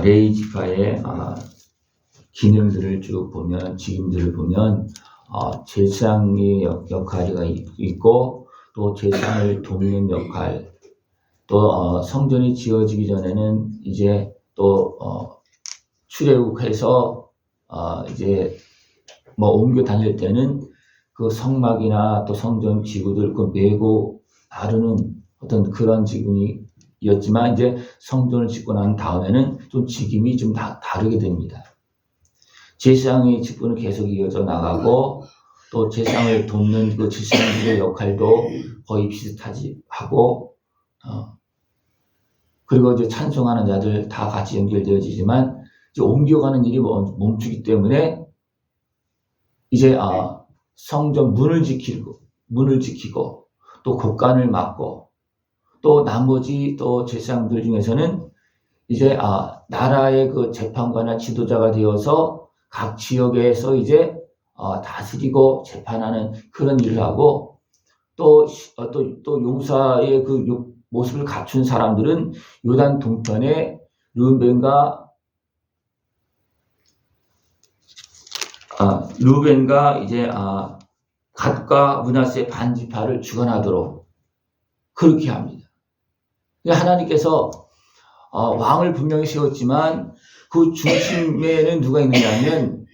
레위 지파의 기능들을 쭉 보면, 직임들을 보면 제사장의 역할이 있고, 또 제사장을 돕는 역할, 또 성전이 지어지기 전에는 이제 또 출애굽해서 이제 뭐 옮겨 다닐 때는 그 성막이나 또 성전 기구들 그 메고 나르는 어떤 그런 직임이었지만, 이제 성전을 짓고 난 다음에는 좀 직임이 좀 다르게 됩니다. 제사장의 직분은 계속 이어져 나가고, 또 제사장을 돕는 그 제사장들의 역할도 거의 비슷하지 하고, 그리고 이제 찬송하는 자들 다 같이 연결되어지지만, 이제 옮겨가는 일이 멈추기 때문에 이제 성전 문을 지키고 또 곳간을 막고, 또 나머지 또 제사장들 중에서는 이제 나라의 그 재판관이나 지도자가 되어서 각 지역에서 이제 다스리고 재판하는 그런 일을 하고, 또 용사의 그 모습을 갖춘 사람들은 요단 동편에 르벤과 이제 갓과 므낫세 반지파를 주관하도록 그렇게 합니다. 하나님께서 왕을 분명히 세웠지만 그 중심에는 누가 있느냐면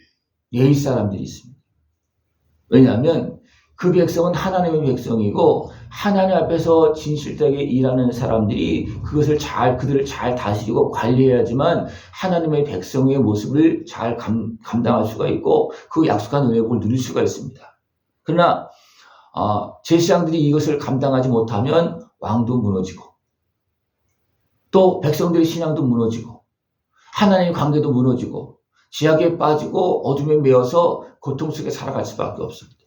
레위 사람들이 있습니다. 왜냐하면 그 백성은 하나님의 백성이고, 하나님 앞에서 진실되게 일하는 사람들이 그들을 잘 다스리고 관리해야지만 하나님의 백성의 모습을 잘 감당할 수가 있고 그 약속한 은혜를 누릴 수가 있습니다. 그러나 제사장들이 이것을 감당하지 못하면 왕도 무너지고, 또 백성들의 신앙도 무너지고, 하나님의 관계도 무너지고, 지약에 빠지고 어둠에 매여서 고통 속에 살아갈 수밖에 없습니다.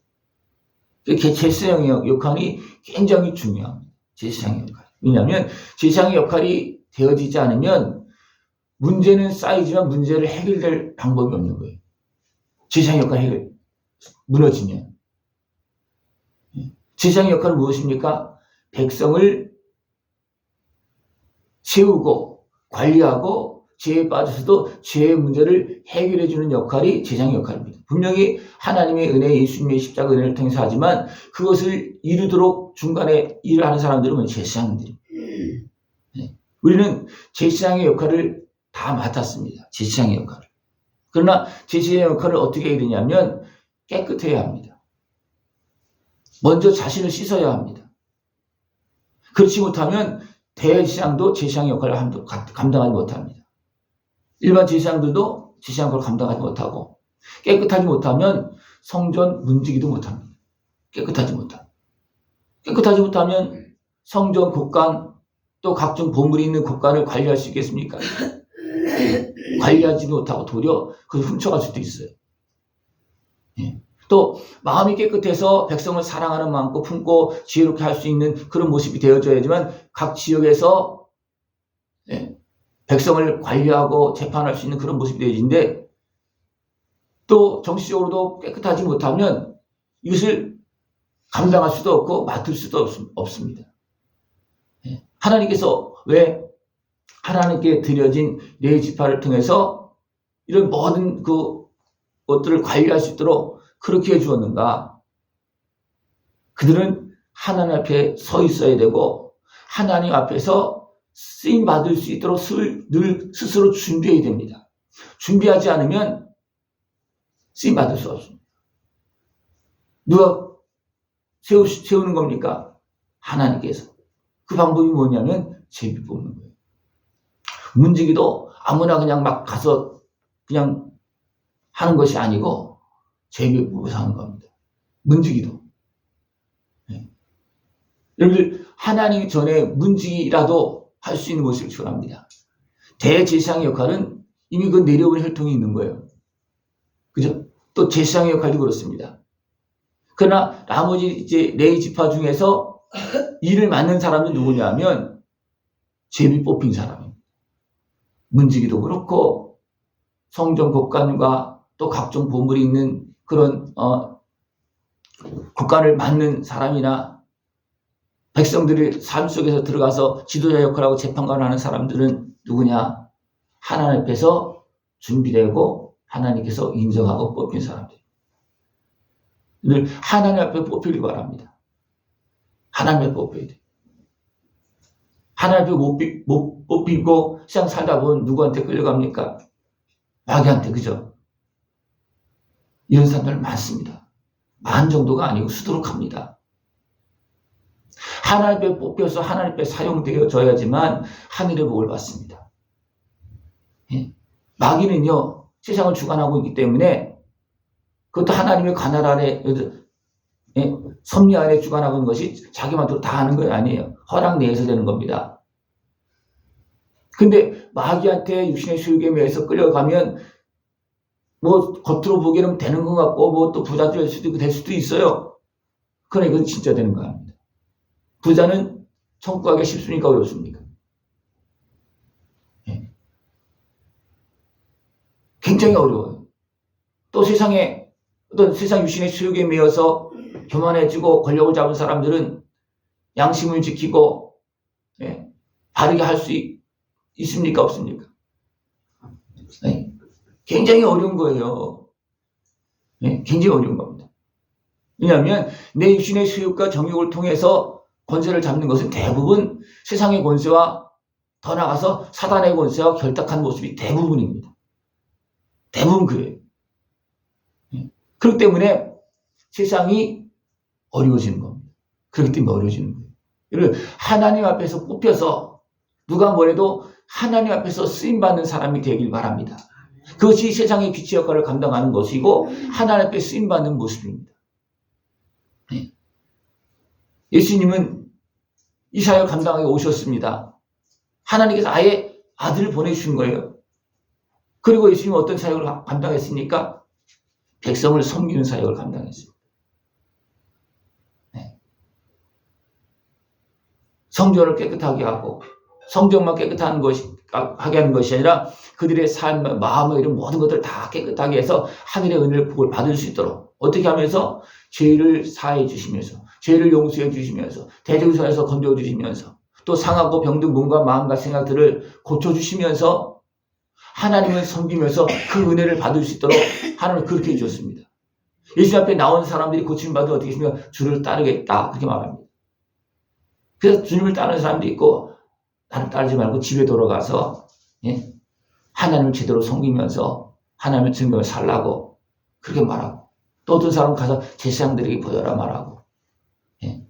제사장의 역할이 굉장히 중요합니다. 제사장의 역할. 왜냐하면 제사장의 역할이 되어지지 않으면 문제는 쌓이지만 문제를 해결될 방법이 없는 거예요. 제사장의 역할이 무너지면. 제사장의 역할은 무엇입니까? 백성을 세우고 관리하고, 죄에 빠져서도 죄의 문제를 해결해 주는 역할이 제사장의 역할입니다. 분명히 하나님의 은혜, 예수님의 십자가 은혜를 통해서 하지만 그것을 이루도록 중간에 일을 하는 사람들은 제사장들입니다. 우리는 제사장의 역할을 다 맡았습니다. 제사장의 역할을. 그러나 제사장의 역할을 어떻게 해야 되냐면 깨끗해야 합니다. 먼저 자신을 씻어야 합니다. 그렇지 못하면 대제사장도 제사장의 역할을 감당하지 못합니다. 일반 제사장들도 제사장 역할을 감당하지 못하고, 깨끗하지 못하면 성전 문지기도 못합니다. 깨끗하지 못하면 성전 곳간, 또 각종 보물이 있는 곳간을 관리할 수 있겠습니까? 관리하지 못하고 도리어 그걸 훔쳐갈 수도 있어요. 또 마음이 깨끗해서 백성을 사랑하는 마음고 품고 지혜롭게 할 수 있는 그런 모습이 되어져야지만 각 지역에서 백성을 관리하고 재판할 수 있는 그런 모습이 되어지는데, 또 정치적으로도 깨끗하지 못하면 이것을 감당할 수도 없고 맡을 수도 없습니다. 하나님께서 왜 하나님께 드려진 레위 지파를 통해서 이런 모든 것들을 관리할 수 있도록 그렇게 해주었는가? 그들은 하나님 앞에 서 있어야 되고, 하나님 앞에서 쓰임 받을 수 있도록 늘 스스로 준비해야 됩니다. 준비하지 않으면 쓰임 받을 수 없습니다. 누가 세우는 겁니까? 하나님께서. 그 방법이 뭐냐면 제비 뽑는 거예요. 문지기도 아무나 그냥 막 가서 그냥 하는 것이 아니고 제비 뽑아서 하는 겁니다. 문지기도. 여러분들, 하나님 전에 문지기라도 할 수 있는 모습을 추구합니다. 대제사장의 역할은 이미 그 내려오는 혈통이 있는 거예요. 그죠? 또 제사장의 역할도 그렇습니다. 그러나 나머지 이제 레위 지파 중에서 일을 맡는 사람은 누구냐면 제비 뽑힌 사람입니다. 문지기도 그렇고, 성전 곳간과 또 각종 보물이 있는 그런 곳간을 맡는 사람이나, 백성들이 삶 속에서 들어가서 지도자 역할하고 재판관을 하는 사람들은 누구냐? 하나님 앞에서 준비되고 하나님께서 인정하고 뽑힌 사람들. 늘 하나님 앞에 뽑히길 바랍니다. 하나님 앞에 뽑혀야 돼. 하나님 앞에 못 뽑히고 세상 살다 보면 누구한테 끌려갑니까? 마귀한테, 그죠? 이런 사람들 많습니다. 만 정도가 아니고 수두룩합니다. 하나님 앞에 뽑혀서 하나님 앞에 사용되어져야지만 하늘의 복을 받습니다. 예? 마귀는요, 세상을 주관하고 있기 때문에 그것도 하나님의 관할 아래, 예? 섭리 아래 주관하고 있는 것이 자기 마음대로 다 하는 건 아니에요. 허락 내에서 되는 겁니다. 근데 마귀한테 육신의 수욕에 매여서 끌려가면 뭐 겉으로 보기에는 되는 것 같고 뭐 또 부자 될 수도 있고 될 수도 있어요. 그러나 이건 진짜 되는 거 아닙니다. 부자는 천국 가기가 쉽습니까? 어렵습니까? 예. 굉장히 어려워요. 또 세상에 어떤 세상 육신의 수욕에 매여서 교만해지고 권력을 잡은 사람들은 양심을 지키고 예, 바르게 할 수 있습니까? 없습니까? 예. 굉장히 어려운 거예요. 예, 굉장히 어려운 겁니다. 왜냐하면 내 육신의 수욕과 정욕을 통해서 권세를 잡는 것은 대부분 세상의 권세와 더 나아가서 사단의 권세와 결탁한 모습이 대부분입니다. 대부분 그래요. 예. 그렇기 때문에 세상이 어려워지는 겁니다. 그렇기 때문에 어려워지는 거예요. 이를 하나님 앞에서 뽑혀서 누가 뭐래도 하나님 앞에서 쓰임받는 사람이 되길 바랍니다. 그것이 세상의 귀치 역할을 감당하는 것이고 하나님 앞에 쓰임받는 모습입니다. 네. 예수님은 이 사역을 감당하게 오셨습니다. 하나님께서 아예 아들을 보내주신 거예요. 그리고 예수님은 어떤 사역을 감당했습니까? 백성을 섬기는 사역을 감당했습니다. 네. 성전을 깨끗하게 하고 성전만 깨끗한 하게 하는 것이 아니라 그들의 삶, 마음, 이런 모든 것들을 다 깨끗하게 해서 하늘의 은혜를 복을 받을 수 있도록 어떻게 하면서 죄를 사해 주시면서 죄를 용서해 주시면서 대적에서 건져 주시면서 또 상하고 병든 몸과 마음과 생각들을 고쳐 주시면서 하나님을 섬기면서 그 은혜를 받을 수 있도록 하나님은 그렇게 해주셨습니다. 예수 앞에 나온 사람들이 고침받아 어떻게 했습니까? 주를 따르겠다 그렇게 말합니다. 그래서 주님을 따르는 사람도 있고 나를 따르지 말고 집에 돌아가서 예? 하나님을 제대로 섬기면서 하나님을 증거를 살라고 그렇게 말하고 또 어떤 사람은 가서 제사장들에게 보여라 말하고 예?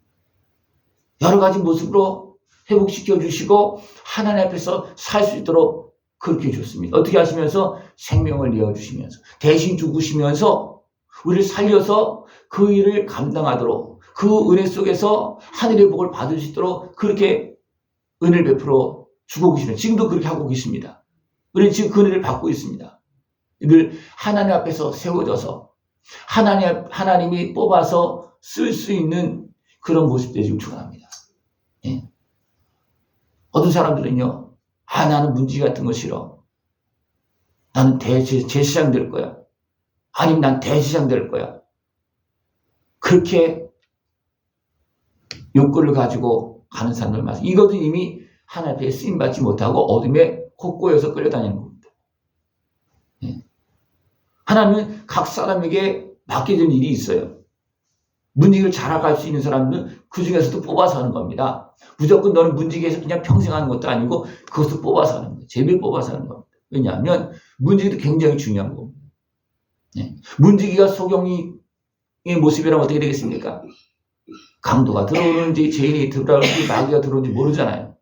여러 가지 모습으로 회복시켜 주시고 하나님 앞에서 살 수 있도록 그렇게 해줬습니다. 어떻게 하시면서 생명을 내어주시면서 대신 죽으시면서 우리를 살려서 그 일을 감당하도록 그 은혜 속에서 하늘의 복을 받을 수 있도록 그렇게 은혜를 베풀어 주고 계십니다. 지금도 그렇게 하고 계십니다. 우리는 지금 그 은혜를 받고 있습니다. 늘 하나님 앞에서 세워져서 하나님이 뽑아서 쓸 수 있는 그런 모습 되시길 축원합니다. 예. 어떤 사람들은요, 나는 문지 같은 거 싫어. 나는 제사장 될 거야. 아니면 난 대제사장 될 거야. 그렇게 욕구를 가지고 가는 사람들 많습니다. 이것은 이미 하나님 앞에 쓰임받지 못하고 어둠에 콕고여서 끌려다니는 겁니다. 예. 하나님은 각 사람에게 맡겨진 일이 있어요. 문직을 잘할 수 있는 사람은 그 중에서도 뽑아서 하는 겁니다. 무조건 너는 문직에서 그냥 평생 하는 것도 아니고 그것도 뽑아서 하는 거예요. 재미를 뽑아서 하는 겁니다. 왜냐하면 문직도 굉장히 중요한 겁니다. 예. 문지기가 소경이의 모습이라면 어떻게 되겠습니까? 강도가 들어오는지 죄인이 들어오는지 마귀가 들어오는지 모르잖아요.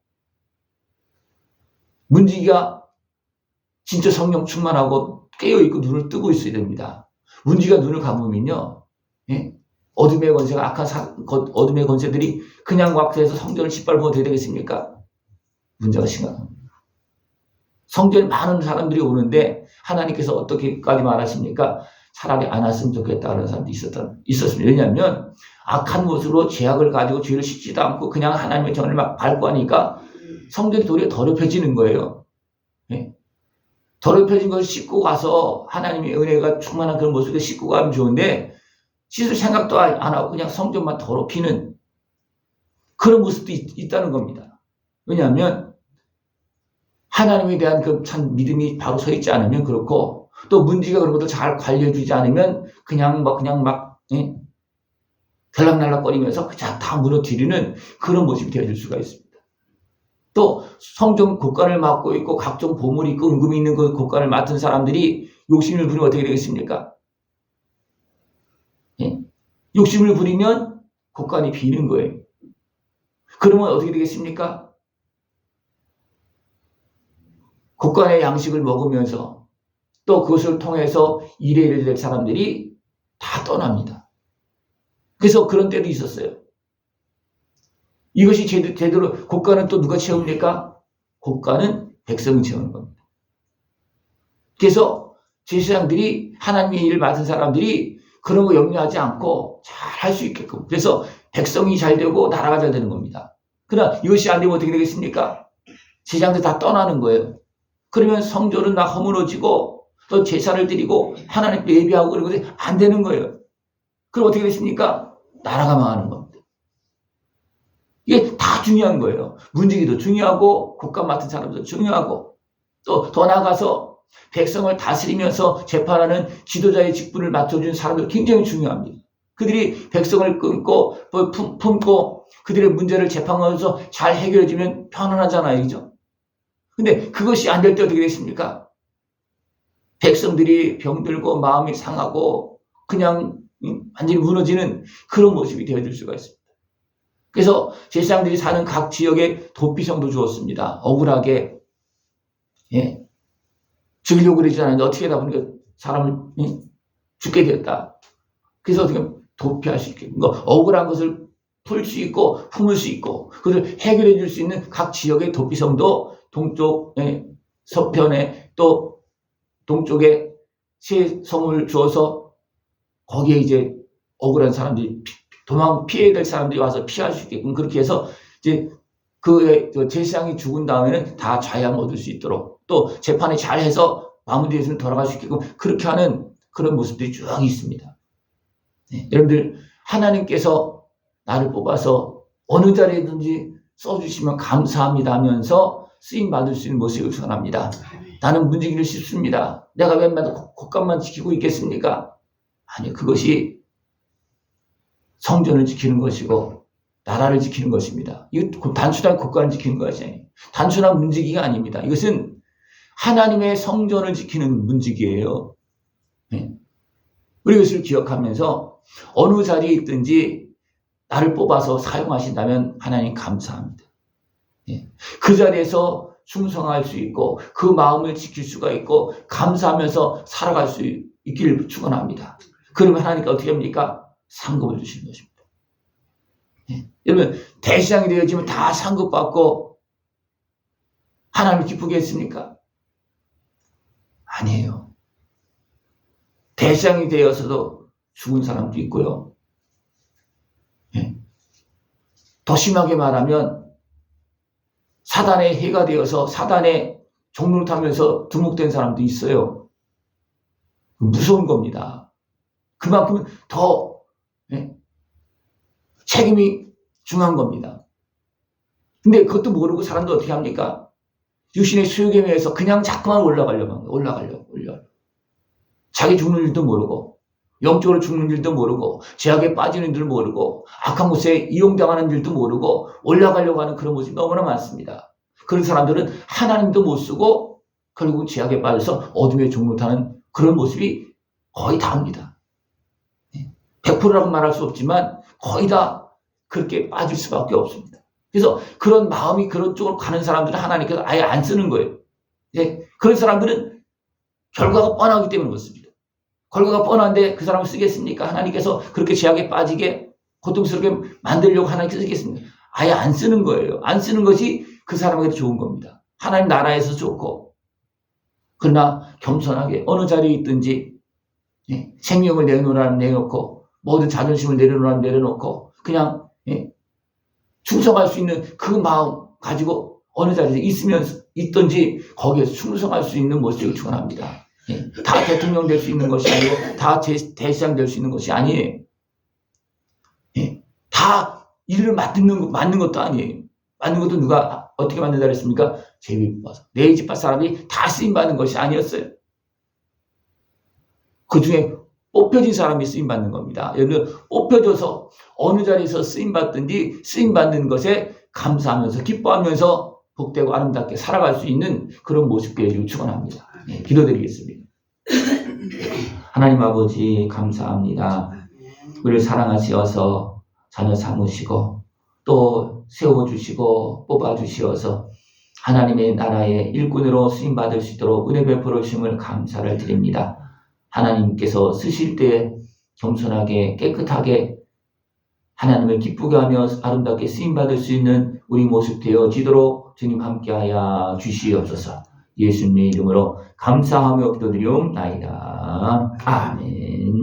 문지기가 진짜 성령 충만하고 깨어있고 눈을 뜨고 있어야 됩니다. 문지기가 눈을 감으면요. 예? 어둠의 권세가 어둠의 권세들이 그냥 왁스해서 성전을 짓밟으면 어떻게 되겠습니까? 문제가 심각합니다. 성전에 많은 사람들이 오는데 하나님께서 어떻게까지 말하십니까? 차라리 안 왔으면 좋겠다는 사람도 있었습니다. 왜냐하면 악한 모습으로 죄악을 가지고 죄를 씻지도 않고 그냥 하나님의 정을 막 밟고 하니까 성전이 도리어 더럽혀지는 거예요. 네? 더럽혀진 것을 씻고 가서 하나님의 은혜가 충만한 그런 모습에 씻고 가면 좋은데 씻을 생각도 안 하고 그냥 성전만 더럽히는 그런 모습도 있다는 겁니다. 왜냐하면 하나님에 대한 그 참 믿음이 바로 서 있지 않으면 그렇고, 또 문제가 그런 것도 잘 관리해주지 않으면 그냥 막 들락날락거리면서 그냥 다 무너뜨리는 그런 모습이 되어줄 수가 있습니다. 또 성전 곳간을 맡고 있고 각종 보물이 있고 은금이 있는 그 곳간을 맡은 사람들이 욕심을 부리면 어떻게 되겠습니까? 예? 욕심을 부리면 곳간이 비는 거예요. 그러면 어떻게 되겠습니까? 곳간의 양식을 먹으면서 또 그것을 통해서 일해야 될 사람들이 다 떠납니다. 그래서 그런 때도 있었어요. 이것이 제대로 곳간은 또 누가 채웁니까? 곳간은 백성이 채우는 겁니다. 그래서 제사장들이 하나님의 일을 맡은 사람들이 그런 거 염려하지 않고 잘 할 수 있게끔, 그래서 백성이 잘 되고 나라가 잘 되는 겁니다. 그러나 이것이 안 되면 어떻게 되겠습니까? 제사장들 다 떠나는 거예요. 그러면 성전은 다 허물어지고 또 제사를 드리고 하나님께 예배하고 그런 것이 안 되는 거예요. 그럼 어떻게 됐습니까? 나라가 망하는 겁니다. 이게 다 중요한 거예요. 문지기도 중요하고 국가 맡은 사람도 중요하고 또 더 나아가서 백성을 다스리면서 재판하는 지도자의 직분을 맡아준 사람들 굉장히 중요합니다. 그들이 백성을 품고 그들의 문제를 재판하면서 잘 해결해주면 편안하잖아요. 그죠? 근데 그것이 안 될 때 어떻게 됐습니까? 백성들이 병들고 마음이 상하고 그냥 완전히 무너지는 그런 모습이 되어줄 수가 있습니다. 그래서 제사장들이 사는 각 지역에 도피성도 주었습니다. 억울하게 죽이려고 그러지 않았는데 어떻게 하다 보니까 사람을 죽게 됐다. 그래서 어떻게 도피할 수 있게 억울한 것을 풀 수 있고 품을 수 있고 그것을 해결해 줄 수 있는 각 지역의 도피성도 동쪽 서편에 또 동쪽에 세 성을 주어서 거기에 이제 억울한 사람들이 피해야 될 사람들이 와서 피할 수 있게끔 그렇게 해서 이제 그 제사장이 죽은 다음에는 다 자양 얻을 수 있도록 또 재판을 잘해서 마무리해서 돌아갈 수 있게끔 그렇게 하는 그런 모습들이 쭉 있습니다. 네, 여러분들 하나님께서 나를 뽑아서 어느 자리에든지 써주시면 감사합니다 하면서 쓰임받을 수 있는 모습을 선합니다. 나는 문지기를 씹습니다. 내가 웬만한 곳간만 지키고 있겠습니까? 아니, 그것이 성전을 지키는 것이고 나라를 지키는 것입니다. 이거 단순한 곳간을 지키는 것이 아니에요. 단순한 문지기가 아닙니다. 이것은 하나님의 성전을 지키는 문지기예요. 네. 우리 이것을 기억하면서 어느 자리에 있든지 나를 뽑아서 사용하신다면 하나님 감사합니다. 네. 그 자리에서 충성할 수 있고 그 마음을 지킬 수가 있고 감사하면서 살아갈 수 있기를 축원합니다. 그러면 하나님께 어떻게 합니까? 상급을 주시는 것입니다. 네. 여러분 대시장이 되어지면 다 상급받고 하나님을 기쁘게 했습니까? 아니에요. 대시장이 되어서도 죽은 사람도 있고요. 네. 더 심하게 말하면 사단의 해가 되어서 사단의 종로를 타면서 두목된 사람도 있어요. 무서운 겁니다. 그만큼 더 책임이 중요한 겁니다. 근데 그것도 모르고 사람도 어떻게 합니까? 육신의 수욕에 의해서 그냥 자꾸만 올라가려고 합니다. 올라가려고. 자기 죽는 일도 모르고 영적으로 죽는 일도 모르고 죄악에 빠지는 줄 모르고 악한 곳에 이용당하는 줄도 모르고 올라가려고 하는 그런 모습이 너무나 많습니다. 그런 사람들은 하나님도 못 쓰고 결국 죄악에 빠져서 어둠의 종로 타는 그런 모습이 거의 다입니다. 100%라고 말할 수 없지만 거의 다 그렇게 빠질 수밖에 없습니다. 그래서 그런 마음이 그런 쪽으로 가는 사람들은 하나님께서 아예 안 쓰는 거예요. 그런 사람들은 결과가 뻔하기 때문에 그렇습니다. 결과가 뻔한데 그 사람을 쓰겠습니까? 하나님께서 그렇게 죄악에 빠지게 고통스럽게 만들려고 하나님께서 쓰겠습니까? 아예 안 쓰는 거예요. 안 쓰는 것이 그 사람에게 좋은 겁니다. 하나님 나라에서 좋고 그러나 겸손하게 어느 자리에 있든지 생명을 내놓으라면 내놓고 모든 자존심을 내려놓으라면 내려놓고 그냥 충성할 수 있는 그 마음 가지고 어느 자리에 있든지 거기에서 충성할 수 있는 모습을 축원합니다. 다 대통령 될 수 있는 것이 아니고 다 대시장 될 수 있는 것이 아니에요. 다 일을 맡는 것도 아니에요. 맡는 것도 누가 어떻게 만든다 그랬습니까? 제비 뽑아서 네 집안 사람이 다 쓰임받는 것이 아니었어요. 그 중에 뽑혀진 사람이 쓰임받는 겁니다. 여러분, 뽑혀져서 어느 자리에서 쓰임받든지 쓰임받는 것에 감사하면서 기뻐하면서 복되고 아름답게 살아갈 수 있는 그런 모습 되기를 축원합니다. 네, 기도드리겠습니다. 하나님 아버지 감사합니다. 우리를 사랑하시어서 자녀 삼으시고 또 세워주시고 뽑아주시어서 하나님의 나라의 일꾼으로 쓰임받을 수 있도록 은혜 베풀어 주심을 감사를 드립니다. 하나님께서 쓰실 때 겸손하게 깨끗하게 하나님을 기쁘게 하며 아름답게 쓰임받을 수 있는 우리 모습 되어지도록 주님 함께하여 주시옵소서. 예수님의 이름으로 감사하며 기도드리옵나이다. 아멘.